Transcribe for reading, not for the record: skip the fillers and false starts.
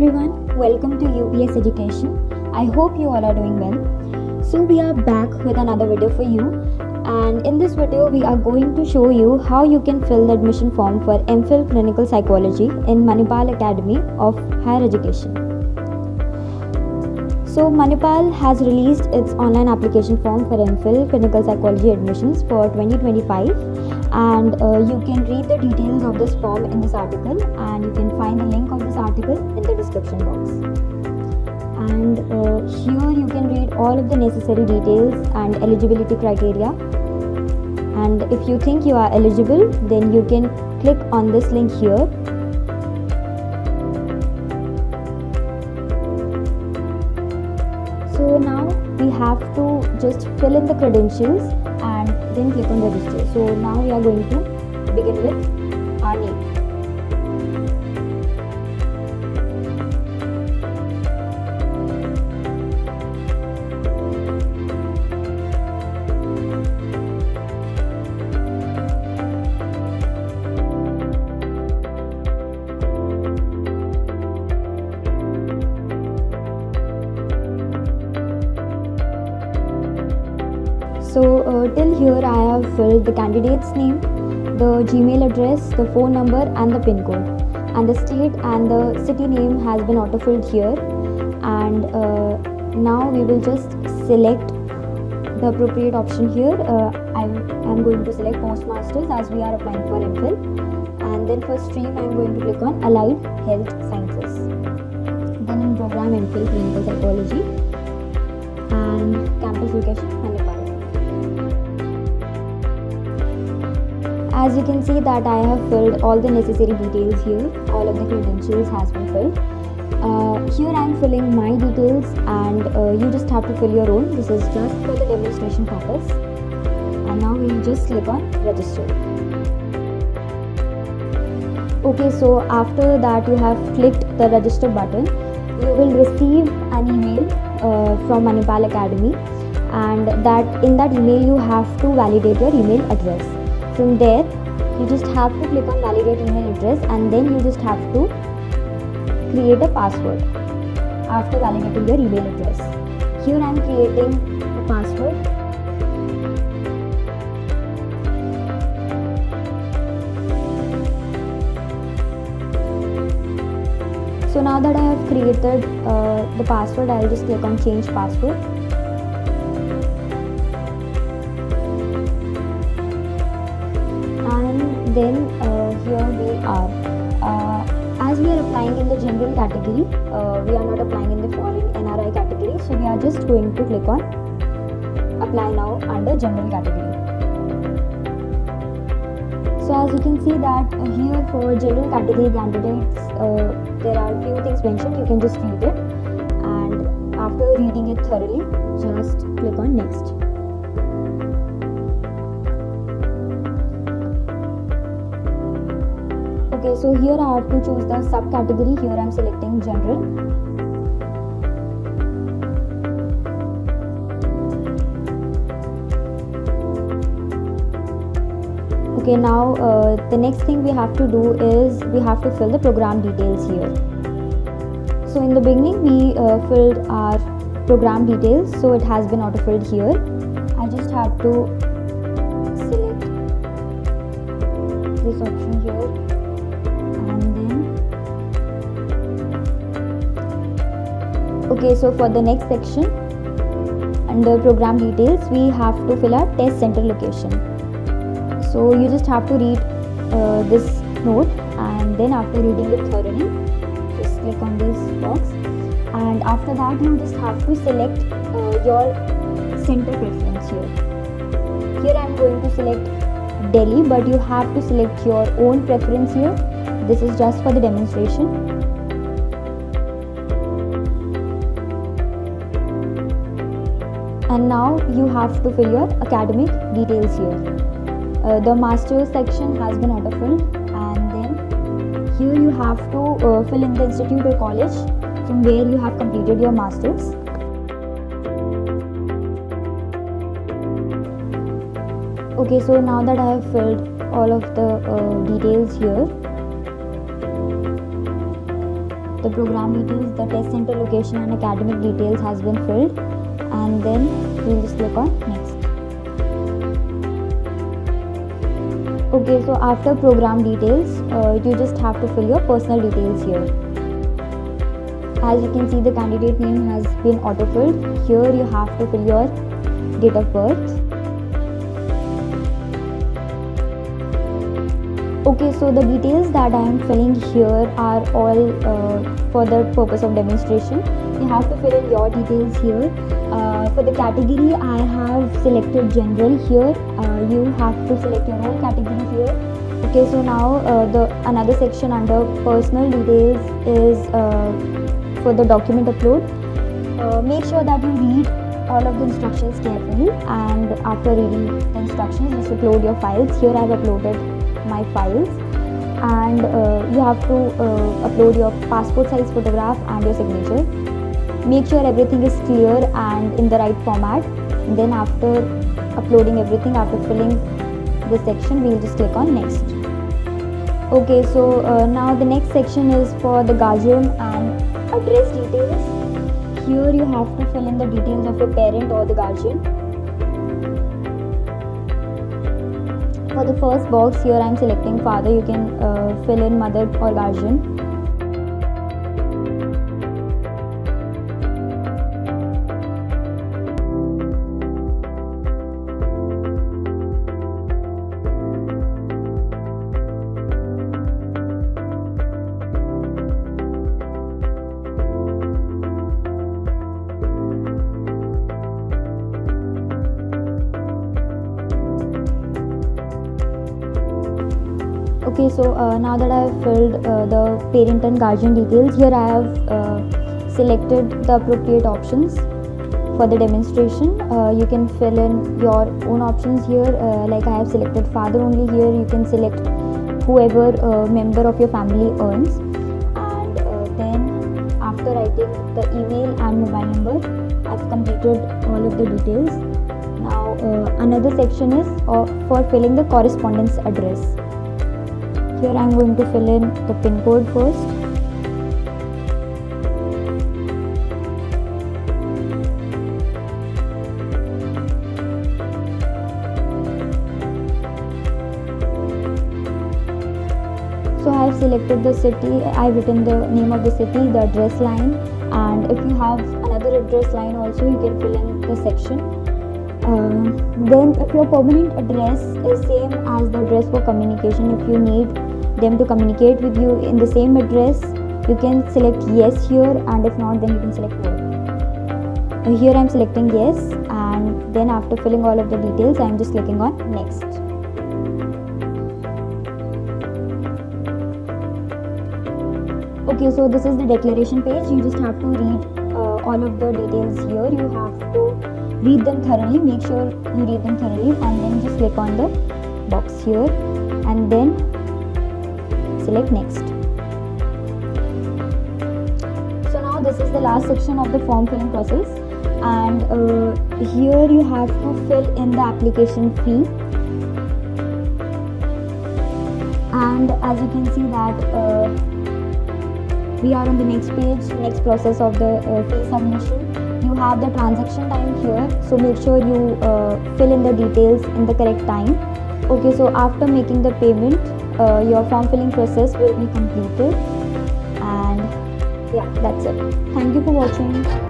everyone, welcome to UPS Education. I hope you all are doing well. So we are back with another video for you, and in this video we are going to show you how you can fill the admission form for MPhil Clinical Psychology in Manipal Academy of Higher Education. So Manipal has released its online application form for MPhil Clinical Psychology admissions for 2025, and you can read the details of this form in this article, and you can find the link of this article in the description box. And here you can read all of the necessary details and eligibility criteria, and if you think you are eligible, then you can click on this link here. So now we have to just fill in the credentials and then click on register. So now we are going to begin with our name. So till here I have filled the candidate's name, the Gmail address, the phone number and the PIN code, and the state and the city name has been auto-filled here. And now we will just select the appropriate option here. I am going to select Postmasters as we are applying for MPhil, and then for stream I am going to click on Allied Health Sciences. Then in program MPhil Clinical Psychology, and campus location Manipal. As you can see that I have filled all the necessary details here. All of the credentials has been filled. Here I am filling my details, and you just have to fill your own. This is just for the demonstration purpose. And now we will just click on register. Okay, so after that you have clicked the register button, you will receive an email from Manipal Academy, and that in that email you have to validate your email address. From there you just have to click on validate email address, and then you just have to create a password after validating your email address. Here I am creating a password. So now that I have created the password, I will just click on change password. And then here we are. As we are applying in the general category, we are not applying in the foreign NRI category, so we are just going to click on apply now under general category. So as you can see that here for general category candidates, there are few things mentioned. You can just read it, and after reading it thoroughly, just click on next. Okay, so here I have to choose the subcategory. Here I am selecting general. Okay, now the next thing we have to do is we have to fill the program details here. So in the beginning we filled our program details, so it has been auto-filled here. I just have to select this option here. Okay, so for the next section, under program details, we have to fill our test center location. So you just have to read this note, and then after reading it thoroughly, just click on this box, and after that you just have to select your center preference here. Here I am going to select Delhi, but you have to select your own preference here. This is just for the demonstration. And now you have to fill your academic details here. The master's section has been auto-filled, and then here you have to fill in the institute or college from where you have completed your master's. Okay, so now that I have filled all of the details here, the program details, the test center location and academic details has been filled, and then we'll just click on next. Okay, so after program details, you just have to fill your personal details here. As you can see, the candidate name has been auto-filled. Here you have to fill your date of birth. Okay, so the details that I am filling here are all for the purpose of demonstration. You have to fill in your details here. For the category, I have selected general here. You have to select your own category here. Okay, so now another section under personal details is for the document upload. Make sure that you read all of the instructions carefully, and after reading the instructions, just upload your files. Here I have uploaded my files, and you have to upload your passport size photograph and your signature. Make sure everything is clear and in the right format. And then after uploading everything, after filling this section, we'll just click on next. Okay, so now the next section is for the guardian and address details. Here you have to fill in the details of your parent or the guardian. For the first box, here I am selecting father. You can fill in mother or guardian. Okay, so now that I have filled the parent and guardian details, here I have selected the appropriate options for the demonstration. You can fill in your own options here, like I have selected father only. Here you can select whoever member of your family earns, and then after writing the email and mobile number, I've completed all of the details. Now another section is for filling the correspondence address. Here I am going to fill in the PIN code first. So I have selected the city, I have written the name of the city, the address line, and if you have another address line also, you can fill in the section. Then if your permanent address is same as the address for communication, if you need them to communicate with you in the same address, you can select yes here, and if not, then you can select no. Here I am selecting yes, and then after filling all of the details, I am just clicking on next. Okay, so this is the declaration page. You just have to read all of the details here. You have to read them thoroughly. Make sure you read them thoroughly, and then just click on the box here, and then select next. So now this is the last section of the form filling process, and here you have to fill in the application fee. And as you can see that we are on the next page, next process of the fee submission. You have the transaction time here, so make sure you fill in the details in the correct time. Okay, so after making the payment, your form filling process will be completed, and yeah, that's it. Thank you for watching.